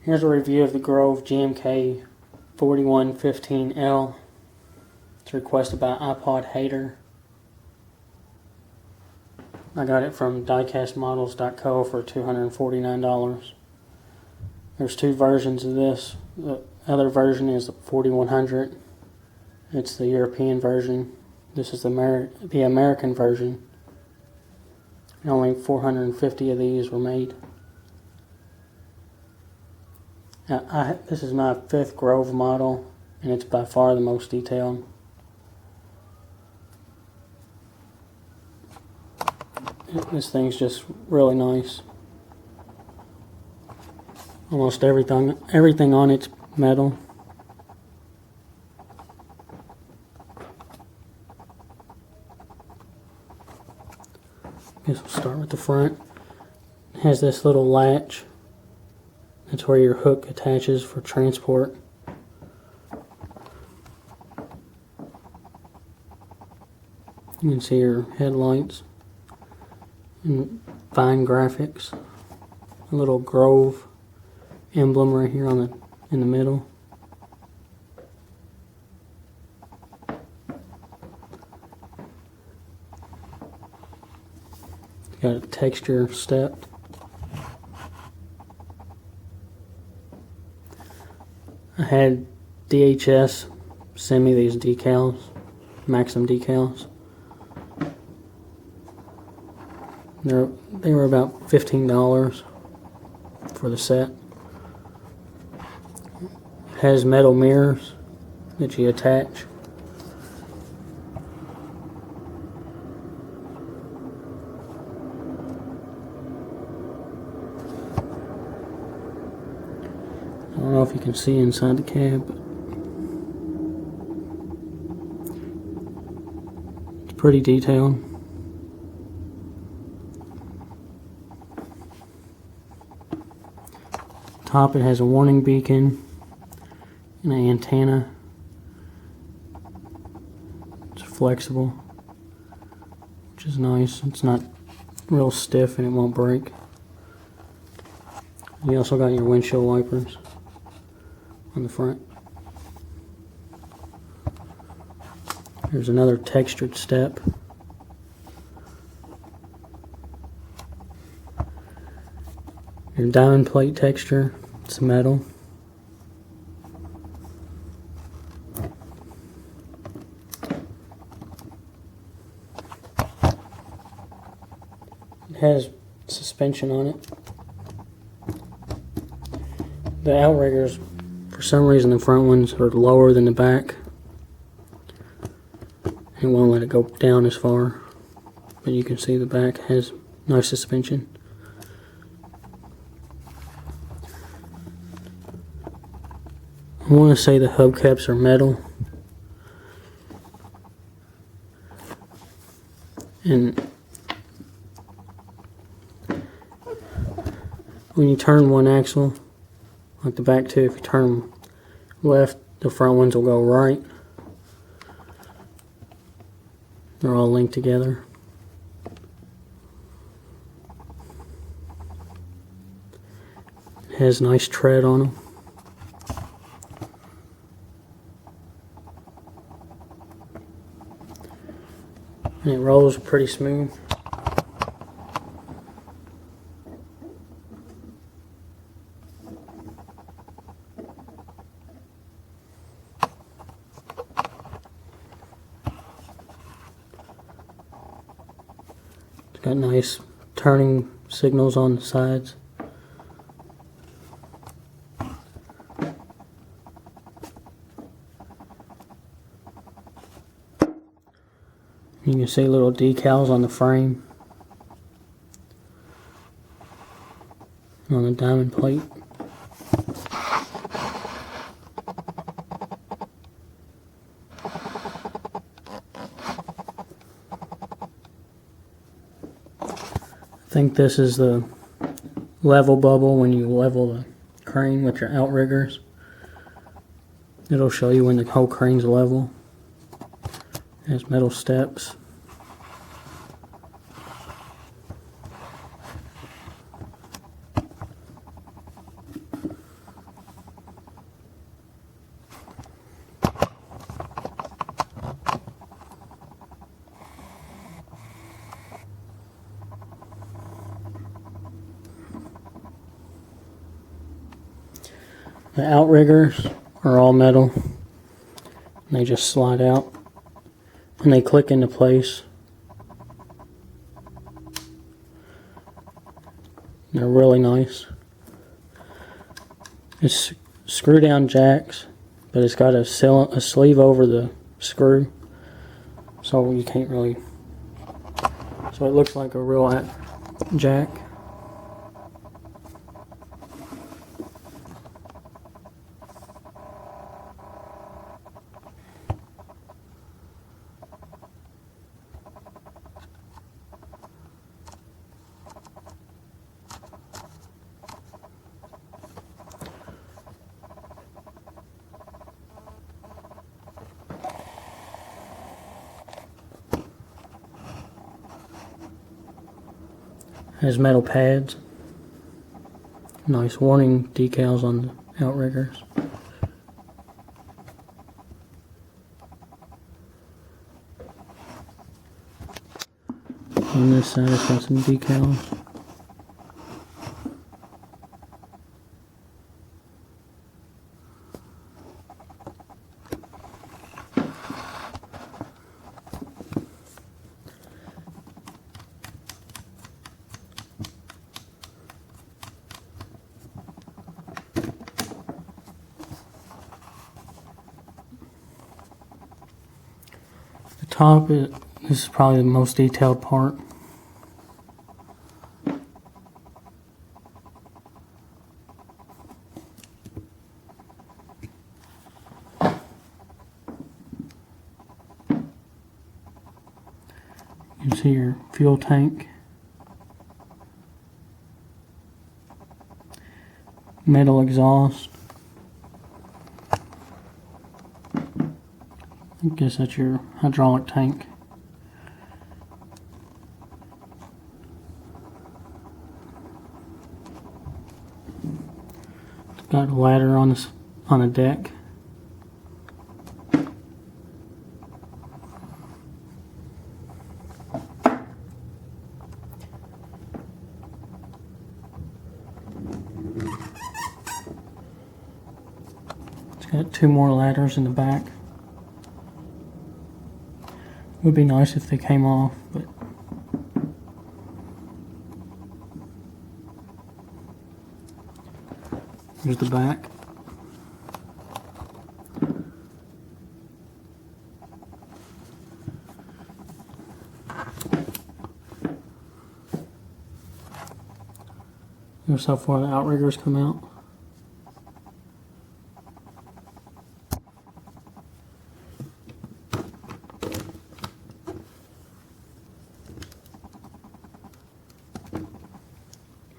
Here's a review of the Grove GMK 4115L. It's requested by iPod Hater. I got it from diecastmodels.co for $249. There's two versions of this. The other version is 4100. It's the European version. This is the American version. And only 450 of these were made. This is my 5th Grove model, and it's by far the most detailed. This thing's just really nice. Almost everything on it's metal. Guess we'll start with the front. It has this little latch. That's where your hook attaches for transport. You can see your headlights and fine graphics. A little Grove emblem right here in the middle. Got a texture step. I had DHS send me these decals, Maxim decals. They were about $15 for the set. It has metal mirrors that you attach. I don't know if you can see inside the cab, but it's pretty detailed. Top, it has a warning beacon and an antenna. It's flexible, which is nice. It's not real stiff and it won't break. You also got your windshield wipers on the front. There's another textured step. Your diamond plate texture, it's metal. It has suspension on it. The outriggers, for some reason the front ones are lower than the back. It won't let it go down as far, but you can see the back has nice suspension. I want to say the hubcaps are metal, and when you turn one axle, like the back two, if you turn them left, the front ones will go right. They're all linked together. It has nice tread on them. And it rolls pretty smooth. It's got nice turning signals on the sides. You can see little decals on the frame, on the diamond plate. I think this is the level bubble when you level the crane with your outriggers. It'll show you when the whole crane's level. It has metal steps. The outriggers are all metal. They just slide out and they click into place. They're really nice. It's screw down jacks, but it's got a sleeve over the screw, so you can't really, so it looks like a real jack. Has metal pads. Nice warning decals on the outriggers. On this side it's got some decals. Top, this is probably the most detailed part. You can see your fuel tank. Metal exhaust. I guess that's your hydraulic tank. It's got a ladder on the deck. It's got 2 more ladders in the back. Would be nice if they came off, but here's the back. Here's how far the outriggers come out.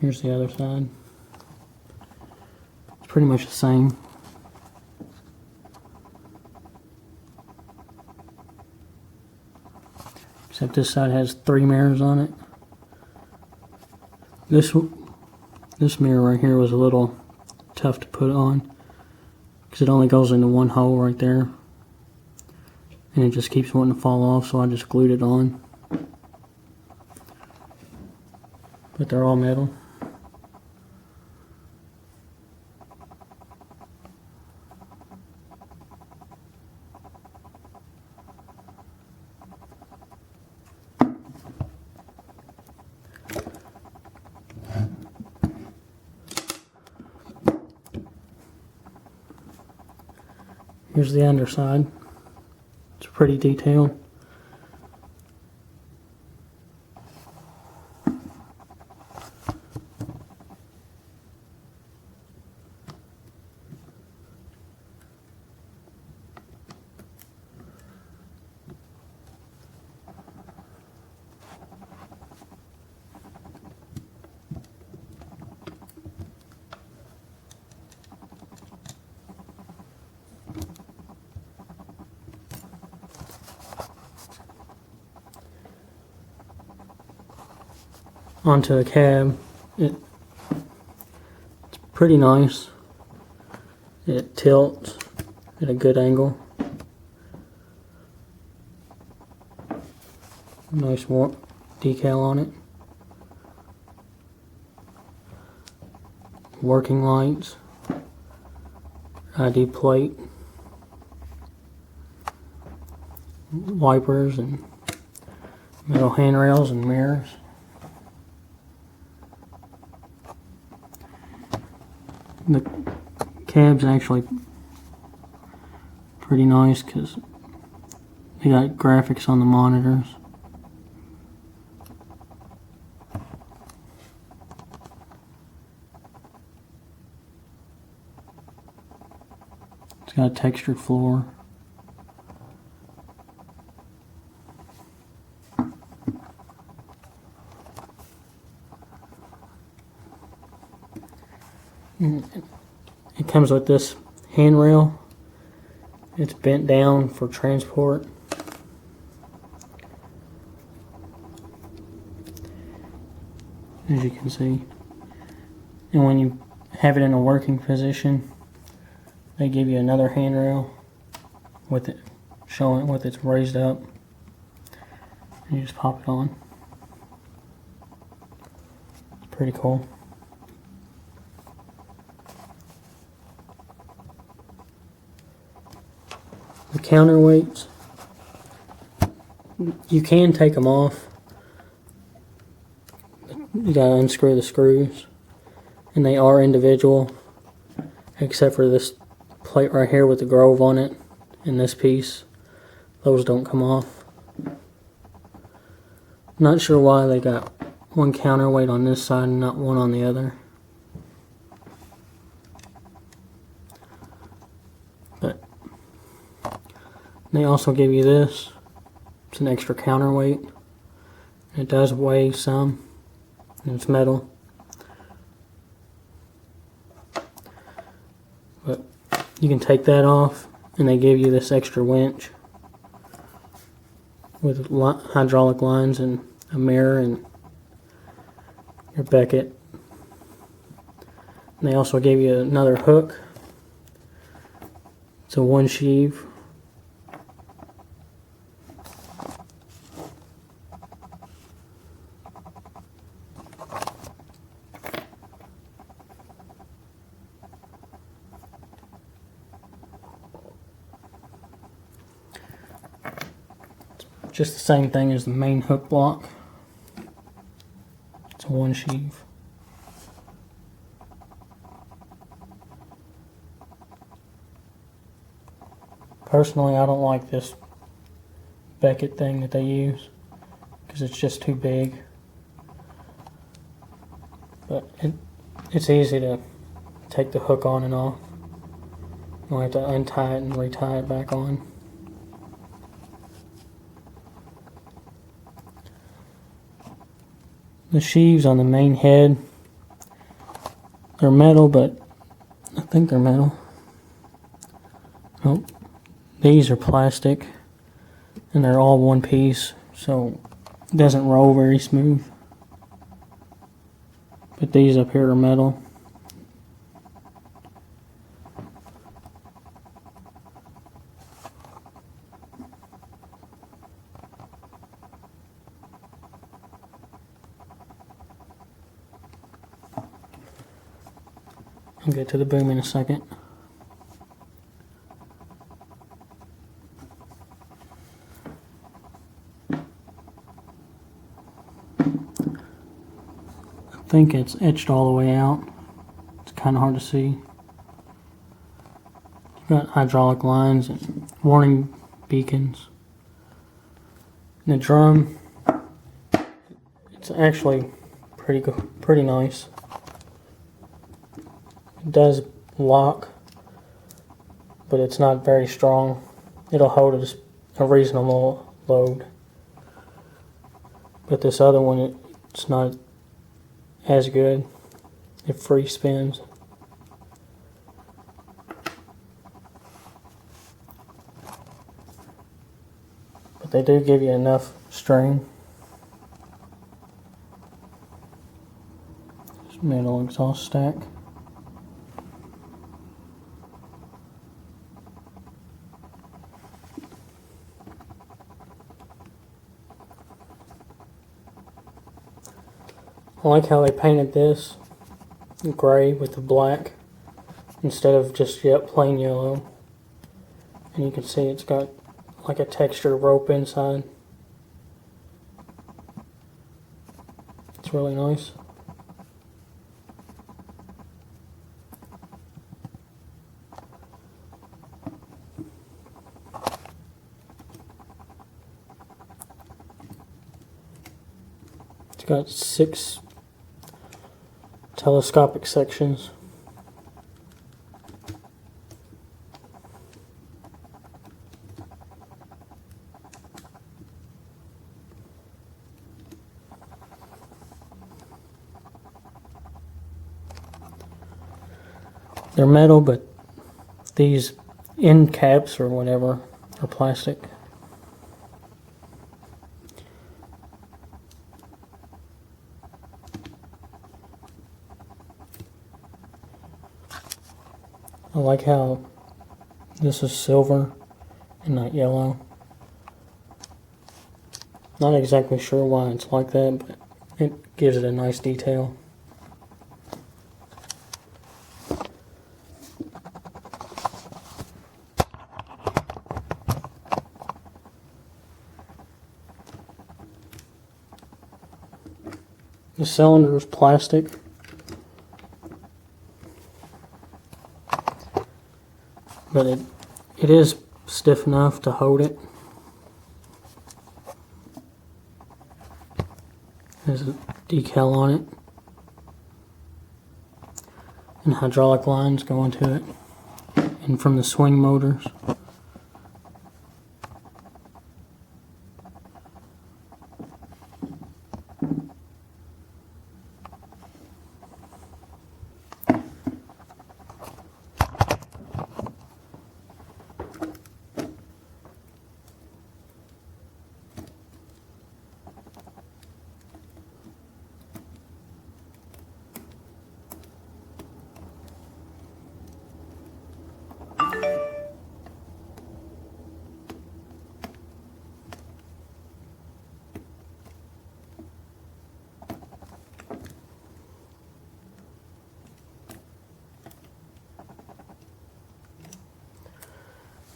Here's the other side. It's pretty much the same. Except this side has 3 mirrors on it. This mirror right here was a little tough to put on because it only goes into one hole right there. And it just keeps wanting to fall off, so I just glued it on. But they're all metal. Here's the underside. It's pretty detailed. Onto the cab. It's pretty nice. It tilts at a good angle. Nice decal on it. Working lights. ID plate, wipers, and metal handrails and mirrors. The cab's actually pretty nice because they got graphics on the monitors. It's got a textured floor. It comes with this handrail. It's bent down for transport. As you can see. And when you have it in a working position, they give you another handrail with it showing with it's raised up. And you just pop it on. It's pretty cool. The counterweights, you can take them off. You gotta unscrew the screws, and they are individual, except for this plate right here with the Grove on it, and this piece. Those don't come off. Not sure why they got one counterweight on this side and not one on the other. But they also give you this. It's an extra counterweight. It does weigh some, and it's metal. But you can take that off, and they give you this extra winch with hydraulic lines and a mirror and your becket. And they also gave you another hook. It's a one sheave. Just the same thing as the main hook block. It's a one sheave. Personally, I don't like this becket thing that they use because it's just too big. But it's easy to take the hook on and off. You don't have to untie it and retie it back on. The sheaves on the main head, they're metal, but I think they're metal. Nope. These are plastic, and they're all one piece, so it doesn't roll very smooth. But these up here are metal. I'll get to the boom in a second. I think it's etched all the way out. It's kind of hard to see. You've got hydraulic lines and warning beacons. And the drum, it's actually pretty nice. It does lock, but it's not very strong. It'll hold a reasonable load. But this other one, it's not as good. It free spins. But they do give you enough string. Just metal exhaust stack. I like how they painted this gray with the black instead of just plain yellow. And you can see it's got like a textured rope inside. It's really nice. It's got 6 telescopic sections. They're metal, but these end caps or whatever are plastic. I like how this is silver and not yellow. Not exactly sure why it's like that, but it gives it a nice detail. The cylinder is plastic. But it is stiff enough to hold it. There's a decal on it. And hydraulic lines go into it. And from the swing motors.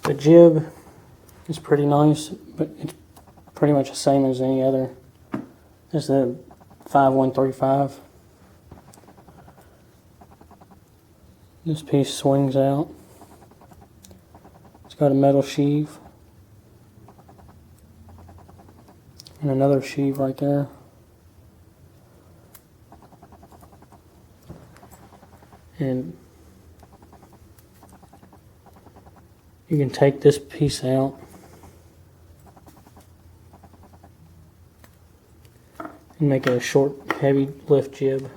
The jib is pretty nice, but it's pretty much the same as any other. It's the 5135. This piece swings out. It's got a metal sheave. And another sheave right there. And you can take this piece out and make it a short, heavy lift jib.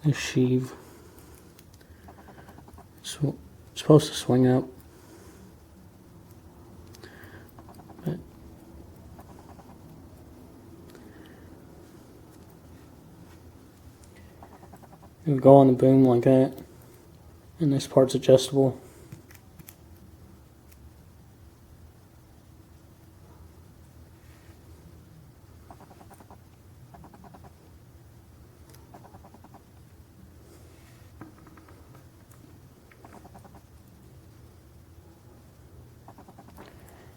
This sheave is supposed to swing up, but it would go on the boom like that, and this part's adjustable.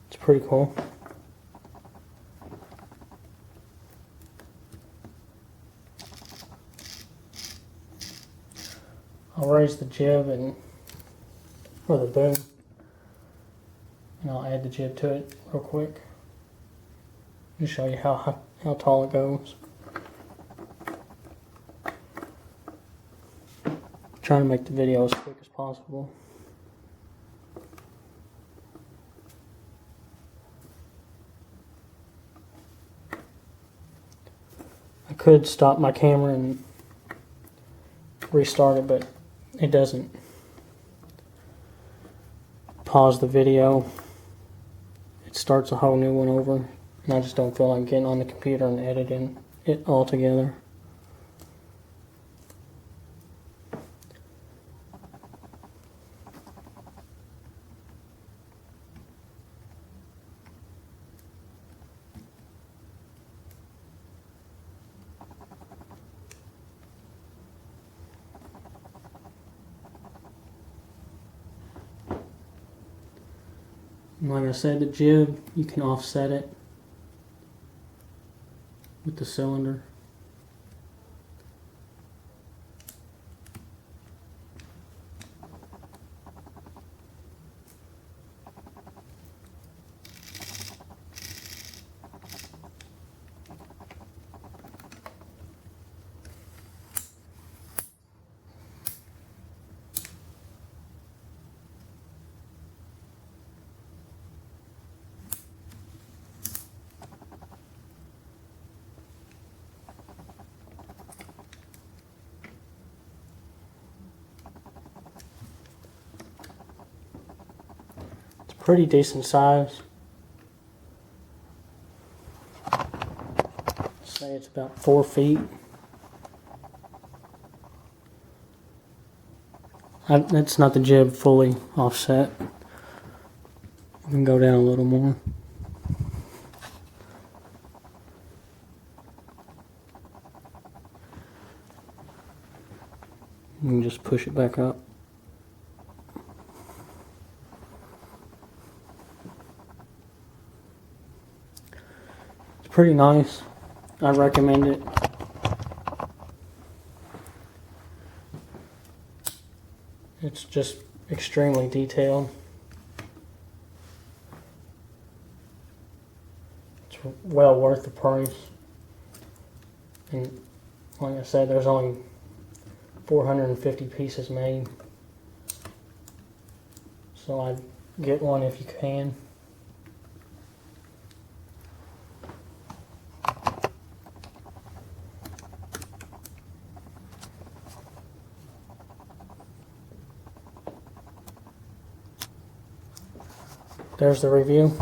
It's pretty cool. I'll raise the jib or the boom, and I'll add the jib to it real quick to show you how tall it goes. Trying to make the video as quick as possible. I could stop my camera and restart it, but it doesn't pause the video. It starts a whole new one over, and I just don't feel like getting on the computer and editing it all together. And like I said, the jib, you can offset it with the cylinder. Pretty decent size. Say it's about 4 feet. That's not the jib fully offset. You can go down a little more. You can just push it back up. Pretty nice. I recommend it. It's just extremely detailed. It's well worth the price. And like I said, there's only 450 pieces made. So I'd get one if you can. There's the review.